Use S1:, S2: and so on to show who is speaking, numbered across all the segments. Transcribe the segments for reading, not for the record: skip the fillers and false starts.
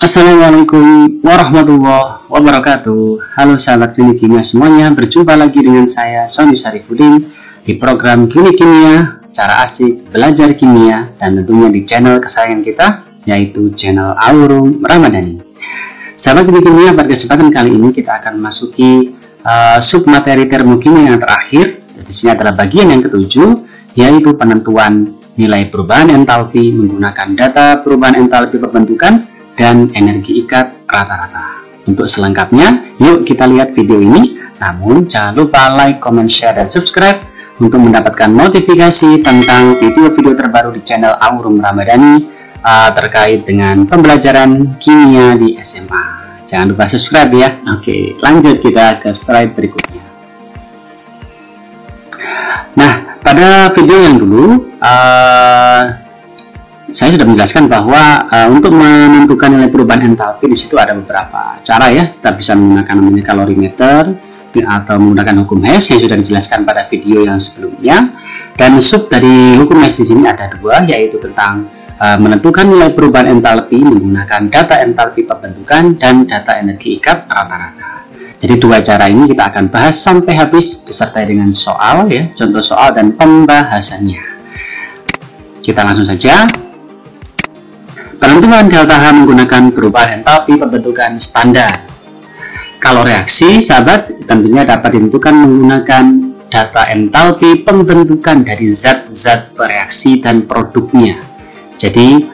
S1: Assalamualaikum warahmatullahi wabarakatuh. Halo sahabat klinik kimia semuanya, berjumpa lagi dengan saya Sony Sarifudin di program Klinik Kimia, cara asik belajar kimia, dan tentunya di channel kesayangan kita, yaitu channel Aurum Ramadhani. Sahabat klinik kimia, pada kesempatan kali ini kita akan memasuki submateri termokimia yang terakhir. Di sini adalah bagian yang ketujuh, yaitu penentuan nilai perubahan entalpi menggunakan data perubahan entalpi pembentukan dan energi ikat rata-rata. Untuk selengkapnya, yuk kita lihat video ini. Namun jangan lupa like, comment, share, dan subscribe untuk mendapatkan notifikasi tentang video-video terbaru di channel Aurum Ramadhani terkait dengan pembelajaran kimia di SMA. Jangan lupa subscribe ya. Oke, lanjut kita ke slide berikutnya. Nah, pada video yang dulu saya sudah menjelaskan bahwa untuk menentukan nilai perubahan entalpi di situ ada beberapa cara ya. Kita bisa menggunakan namanya kalorimeter atau menggunakan hukum Hess yang sudah dijelaskan pada video yang sebelumnya. Dan sub dari hukum Hess di sini ada dua, yaitu tentang menentukan nilai perubahan entalpi menggunakan data entalpi pembentukan dan data energi ikat rata-rata. Jadi dua cara ini kita akan bahas sampai habis disertai dengan soal ya, contoh soal dan pembahasannya. Kita langsung saja. Penentuan delta H menggunakan perubahan entalpi pembentukan standar. Kalau reaksi, sahabat, tentunya dapat ditentukan menggunakan data entalpi pembentukan dari zat-zat bereaksi dan produknya. Jadi,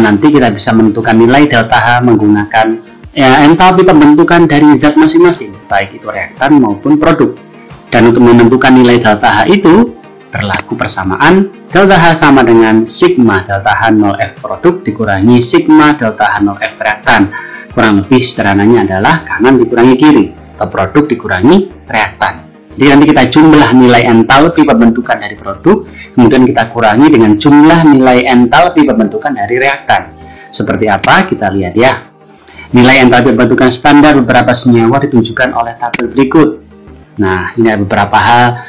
S1: nanti kita bisa menentukan nilai delta H menggunakan entalpi pembentukan dari zat masing-masing, baik itu reaktan maupun produk. Dan untuk menentukan nilai delta H itu, berlaku persamaan delta H sama dengan sigma delta H 0F produk dikurangi sigma delta H 0F reaktan. Kurang lebih sederhananya adalah kanan dikurangi kiri atau produk dikurangi reaktan. Jadi nanti kita jumlah nilai entalpi pembentukan dari produk, kemudian kita kurangi dengan jumlah nilai entalpi pembentukan dari reaktan. Seperti apa? Kita lihat ya. Nilai entalpi pembentukan standar beberapa senyawa ditunjukkan oleh tabel berikut. Nah, ini ada beberapa hal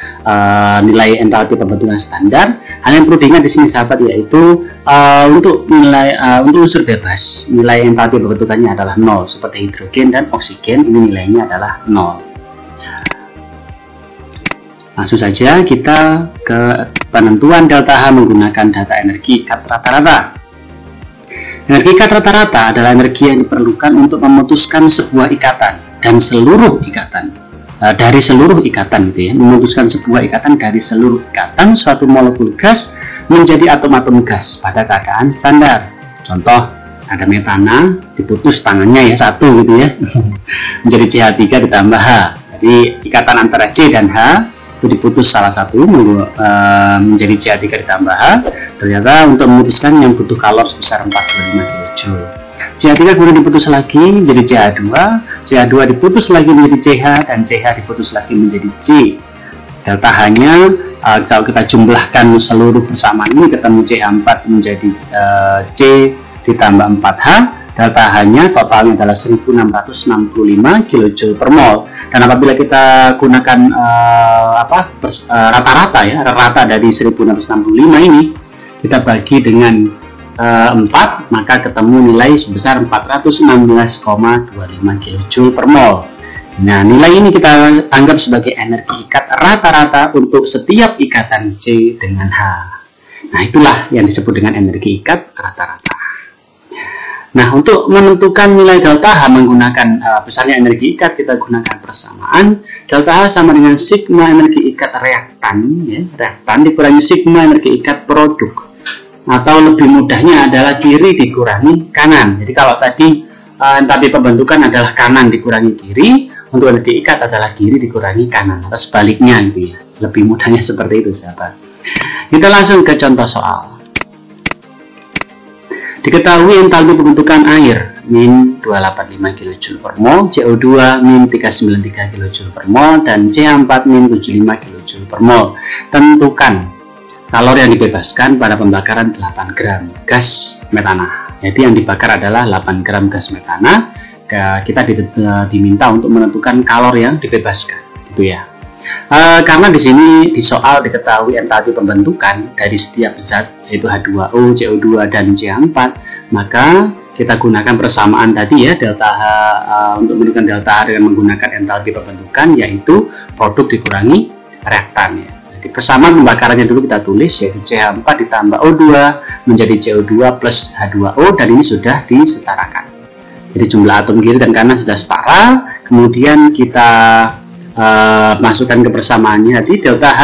S1: nilai entalpi pembentukan standar. Hal yang perlu diingat di sini sahabat, yaitu untuk nilai untuk unsur bebas, nilai entalpi pembentukannya adalah 0, seperti hidrogen dan oksigen, ini nilainya adalah 0. Langsung saja kita ke penentuan delta H menggunakan data energi ikat rata-rata. Energi ikat rata-rata adalah energi yang diperlukan untuk memutuskan sebuah ikatan dan seluruh ikatan. Dari seluruh ikatan gitu ya, memutuskan sebuah ikatan dari seluruh ikatan suatu molekul gas menjadi atom-atom gas pada keadaan standar. Contoh, ada metana diputus tangannya ya satu gitu ya menjadi CH3 ditambah H. Jadi ikatan antara C dan H itu diputus salah satu menjadi CH3 ditambah H. Ternyata untuk memutuskan yang butuh kalor sebesar 45 kJ. CH3 kemudian diputus lagi menjadi CH2, CH2 diputus lagi menjadi CH, dan CH diputus lagi menjadi C. Delta H-nya kalau kita jumlahkan seluruh persamaan ini ketemu CH4 menjadi C ditambah 4H, delta H-nya totalnya adalah 1665 kJ per mol. Dan apabila kita gunakan rata-rata ya, rata dari 1665 ini kita bagi dengan 4, maka ketemu nilai sebesar 416,25 kJ per mol. Nah, nilai ini kita anggap sebagai energi ikat rata-rata untuk setiap ikatan C dengan H. Nah, itulah yang disebut dengan energi ikat rata-rata. Nah, untuk menentukan nilai delta H menggunakan besarnya energi ikat, kita gunakan persamaan. Delta H sama dengan sigma energi ikat reaktan, ya, reaktan dikurangi sigma energi ikat produk. Atau lebih mudahnya adalah kiri dikurangi kanan. Jadi kalau tadi entalpi pembentukan adalah kanan dikurangi kiri, untuk energi ikat adalah kiri dikurangi kanan, atau sebaliknya gitu ya. Lebih mudahnya seperti itu sahabat. Kita langsung ke contoh soal. Diketahui entalpi pembentukan air min 285 kJ per mol, CO2 min 393 kJ per mol, dan CH4 min 75 kJ per mol. Tentukan kalor yang dibebaskan pada pembakaran 8 gram gas metana. Jadi yang dibakar adalah 8 gram gas metana. Kita diminta untuk menentukan kalor yang dibebaskan, gitu ya. Karena di sini di soal diketahui entalpi pembentukan dari setiap zat yaitu H2O, CO2 dan CH4, maka kita gunakan persamaan tadi ya, delta H untuk menentukan delta H dengan menggunakan entalpi pembentukan, yaitu produk dikurangi reaktan ya. Jadi persamaan pembakarannya dulu kita tulis, yaitu CH4 ditambah O2 menjadi CO2 plus H2O, dan ini sudah disetarakan. Jadi jumlah atom kiri dan kanan sudah setara. Kemudian kita masukkan ke persamaannya, tadi delta H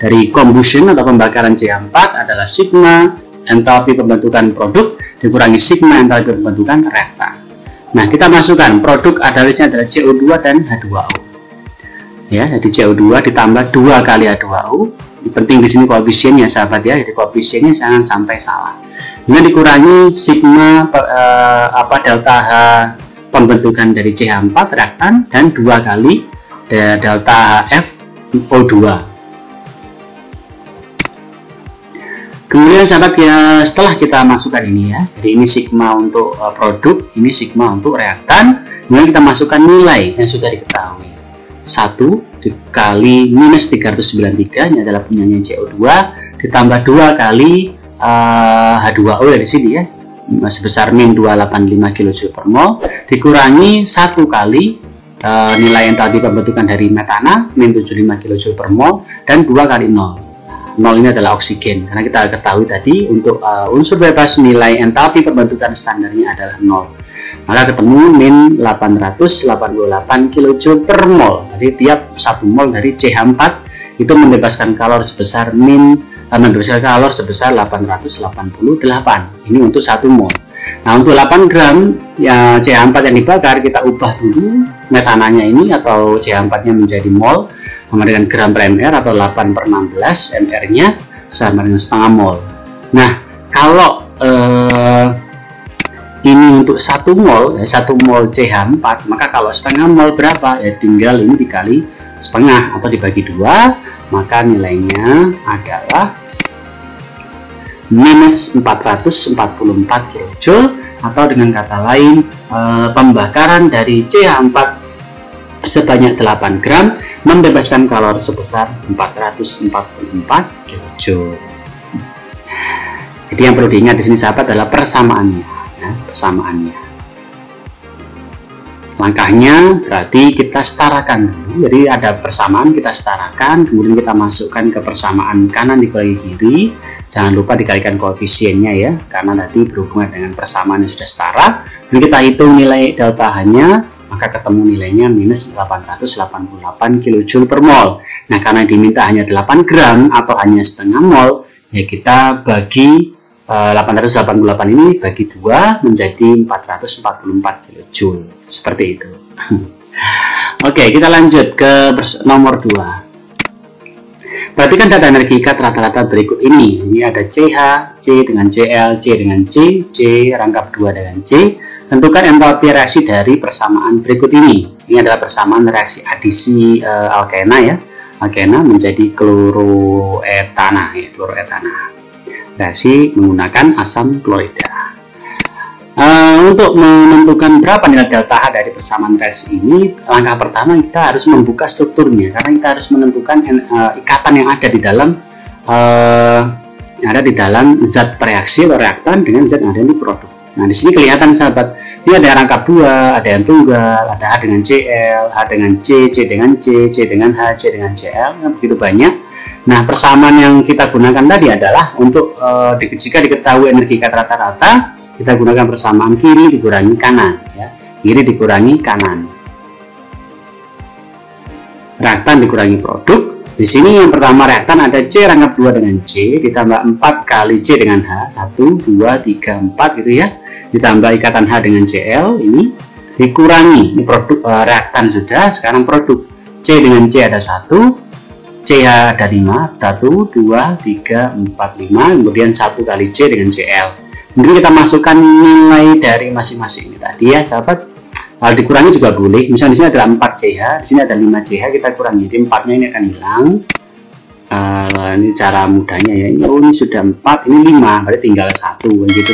S1: dari combustion atau pembakaran CH4 adalah sigma entalpi pembentukan produk dikurangi sigma entalpi pembentukan reaktan. Nah, kita masukkan produk adalah CO2 dan H2O. Ya, jadi CO2 ditambah 2 kali H2O. Penting di sini koefisiennya sahabat ya, jadi koefisiennya jangan sampai salah. Kemudian dikurangi sigma delta H pembentukan dari CH4 reaktan dan 2 kali delta F O2. Kemudian sahabat ya, setelah kita masukkan ini ya, jadi ini sigma untuk produk, ini sigma untuk reaktan, kemudian kita masukkan nilai yang sudah diketahui. 1 dikali minus 393, ini adalah punyanya CO2, ditambah 2 kali H2O dari sini ya, sebesar min 285 kJ per mol, dikurangi 1 kali nilai entalpi pembentukan dari metana min 75 kJ per mol, dan 2 kali 0. 0 ini adalah oksigen, karena kita ketahui tadi untuk unsur bebas nilai entalpi pembentukan standarnya adalah 0. Maka ketemu min 888 kJ per mol. Jadi tiap 1 mol dari CH4 itu membebaskan kalor sebesar kalor sebesar 888. Ini untuk 1 mol. Nah, untuk 8 gram ya CH4 yang dibakar, kita ubah dulu metananya ini atau CH4 nya menjadi mol sama dengan gram per mr, atau 8/16 mr nya sama dengan setengah mol. Nah, kalau ini untuk 1 mol ya, 1 mol CH4, maka kalau setengah mol berapa ya, tinggal ini dikali setengah atau dibagi 2, maka nilainya adalah minus 444 kJ, atau dengan kata lain pembakaran dari CH4 sebanyak 8 gram membebaskan kalor sebesar 444 kJ. Jadi yang perlu diingat di sini sahabat adalah persamaannya ya, persamaannya. Langkahnya berarti kita setarakan dulu. Jadi ada persamaan, kita setarakan, kemudian kita masukkan ke persamaan kanan dikurangi kiri. Jangan lupa dikalikan koefisiennya ya, karena tadi berhubungan dengan persamaan yang sudah setara. Kemudian kita hitung nilai delta H-nya, maka ketemu nilainya minus 888 kJ per mol. Nah, karena diminta hanya 8 gram atau hanya setengah mol, ya kita bagi 888 ini bagi 2 menjadi 444 kJ. Seperti itu. Oke, kita lanjut ke nomor 2. Perhatikan data energi ikat rata-rata berikut ini. Ini ada CH, C dengan CL, C dengan C, C rangkap 2 dengan C. Tentukan entalpi reaksi dari persamaan berikut ini. Ini adalah persamaan reaksi adisi alkena ya. Alkena menjadi kloroetana ya, kloroetana. Reaksi menggunakan asam klorida. Untuk menentukan berapa nilai delta H dari persamaan reaksi ini, langkah pertama kita harus membuka strukturnya, karena kita harus menentukan ikatan yang ada di dalam zat reaksi atau reaktan dengan zat yang ada di produk. Nah, di sini kelihatan sahabat, ini ada rangkap 2, ada yang tunggal, ada H dengan Cl, H dengan C, C dengan C, C dengan H, C dengan Cl, begitu banyak. Nah, persamaan yang kita gunakan tadi adalah untuk jika diketahui energi ikat rata-rata, kita gunakan persamaan kiri dikurangi kanan ya. Kiri dikurangi kanan. Reaktan dikurangi produk. Di sini yang pertama reaktan ada C rangkap 2 dengan C ditambah 4 kali C dengan H, 1 2 3 4 gitu ya. Ditambah ikatan H dengan Cl, ini dikurangi, ini produk reaktan sudah, sekarang produk. C dengan C ada 1, CH ada 5, 1, 2, 3, 4, 5, kemudian 1 kali C dengan Cl. Kemudian kita masukkan nilai dari masing-masing ini tadi ya sahabat. Kalau dikurangi juga boleh, misalnya di sini ada 4 CH, di sini ada 5 CH, kita kurangi, jadi 4-nya ini akan hilang. Ini cara mudahnya ya, ini sudah 4, ini 5, berarti tinggal 1 gitu.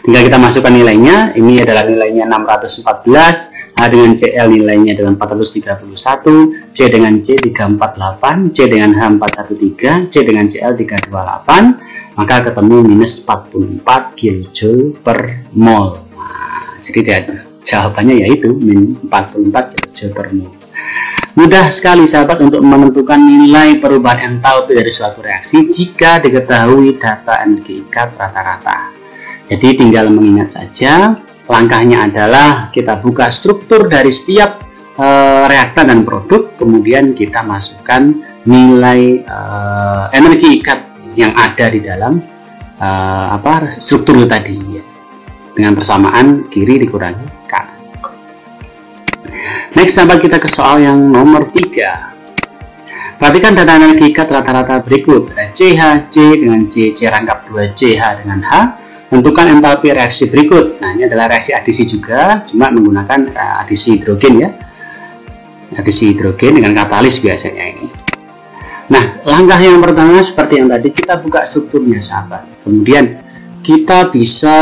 S1: Tinggal kita masukkan nilainya. Ini adalah nilainya 614, H dengan CL nilainya adalah 431, C dengan C 348, C dengan H 413, C dengan CL 328, maka ketemu minus 44 kJ per mol. Nah, jadi jawabannya yaitu min 44 kJ per mol. Mudah sekali sahabat untuk menentukan nilai perubahan entalpi dari suatu reaksi jika diketahui data energi ikat rata-rata. Jadi tinggal mengingat saja, langkahnya adalah kita buka struktur dari setiap reaktan dan produk, kemudian kita masukkan nilai energi ikat yang ada di dalam struktur tadi ya. Dengan persamaan kiri dikurangi kanan. Next, sahabat, kita ke soal yang nomor 3. Perhatikan data energi ikat rata-rata berikut. Ada CH, C dengan C, C rangkap 2, CH dengan H. Tentukan entalpi reaksi berikut. Nah, ini adalah reaksi adisi juga, cuma menggunakan adisi hidrogen ya. Adisi hidrogen dengan katalis biasanya ini. Nah, langkah yang pertama seperti yang tadi, kita buka strukturnya sahabat. Kemudian kita bisa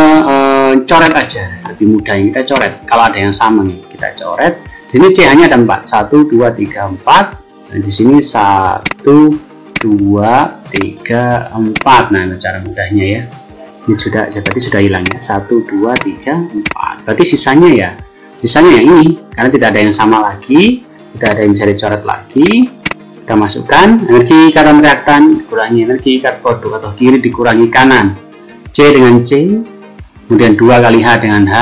S1: coret aja, lebih mudah yang kita coret. Kalau ada yang sama nih, kita coret. Ini CH-nya ada 4, 1, 2, 3, 4. Nah, di sini 1, 2, 3, 4. Nah, cara mudahnya ya. Ini berarti sudah hilang ya, 1, 2, 3, 4. Berarti sisanya yang ini, karena tidak ada yang sama lagi, tidak ada yang bisa dicoret lagi. Kita masukkan energi ikatan reaktan dikurangi energi ikat produk atau kiri dikurangi kanan, C dengan C, kemudian 2 kali H dengan H,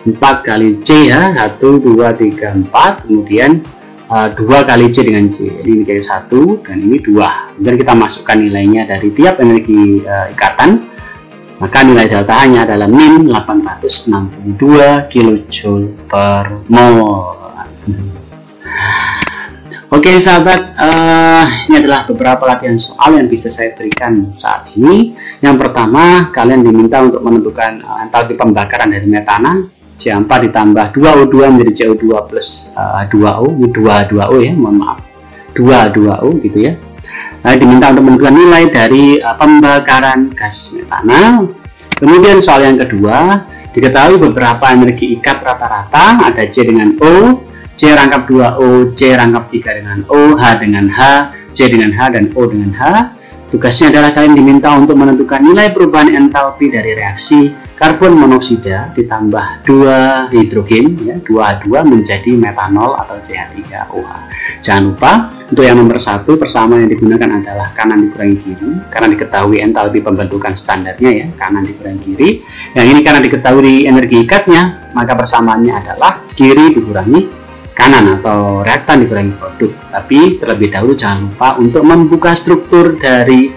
S1: 4 kali C ya, 1, 2, 3, 4, kemudian 2 kali C dengan C. Ini menjadi 1 dan ini 2. Kemudian kita masukkan nilainya dari tiap energi ikatan. Maka nilai delta-nya adalah min 862 kJ per mol. Oke sahabat, ini adalah beberapa latihan soal yang bisa saya berikan saat ini. Yang pertama, kalian diminta untuk menentukan entalpi pembakaran dari metana. C4 ditambah 2O2 menjadi CO2 plus 2O, ini 2H2O ya, mohon maaf, 2H2O gitu ya. Diminta untuk menentukan nilai dari pembakaran gas metana. Kemudian soal yang kedua, diketahui beberapa energi ikat rata-rata, ada C dengan O, C rangkap 2O, C rangkap 3 dengan O, H dengan H, C dengan H, dan O dengan H. Tugasnya adalah kalian diminta untuk menentukan nilai perubahan entalpi dari reaksi karbon monoksida ditambah 2 hidrogen ya, 2H2 menjadi metanol atau CH3OH. Jangan lupa untuk yang nomor 1, persamaan yang digunakan adalah kanan dikurangi kiri karena diketahui entalpi pembentukan standarnya ya, kanan dikurangi kiri. Yang ini karena diketahui energi ikatnya, maka persamaannya adalah kiri dikurangi kanan atau reaktan dikurangi produk. Tapi terlebih dahulu jangan lupa untuk membuka struktur dari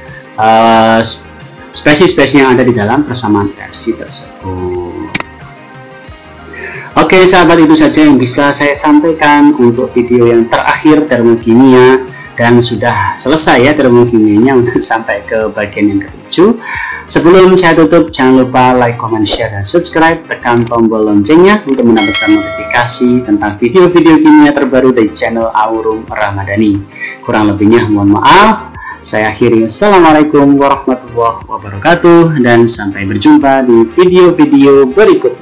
S1: spesies-spesies yang ada di dalam persamaan reaksi tersebut. Oke sahabat, itu saja yang bisa saya sampaikan untuk video yang terakhir termokimia, dan sudah selesai ya termokimianya untuk sampai ke bagian yang ke-7. Sebelum saya tutup, jangan lupa like, comment, share, dan subscribe. Tekan tombol loncengnya untuk mendapatkan notifikasi tentang video-video kimia terbaru dari channel Aurum Ramadhani. Kurang lebihnya mohon maaf. Saya akhiri. Assalamualaikum warahmatullahi wabarakatuh, dan sampai berjumpa di video-video berikutnya.